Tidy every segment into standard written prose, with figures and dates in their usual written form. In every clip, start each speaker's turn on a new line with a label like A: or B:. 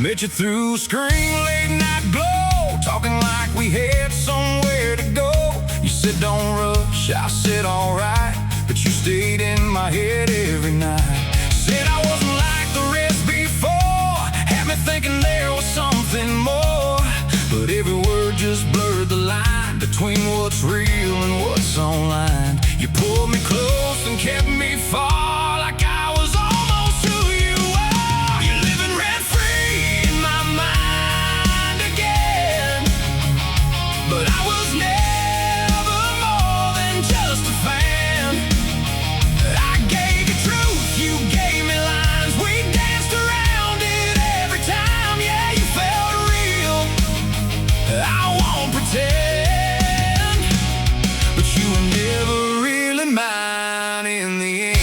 A: Met you through screen, late night glow, talking like we had somewhere to go. You said don't rush, I said alright, but you stayed in my head every night. Said I wasn't like the rest before, had me thinking there was something more. But every word just blurred the line between what's real and what's online. You pulled me close and kept me far, like I was almost who you are. You're living rent-free in my mind again, but I was never more than just a fan. I gave you truth, you gave me lines, we danced around it every time. Yeah, you felt real, I won't pretend, but you were never really mine in the end.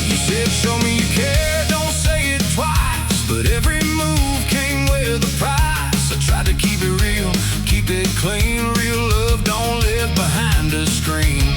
A: You said show me you care, don't say it twice, but every move came with a price. I tried to keep it real, keep it clean. Real love don't live behind a screen.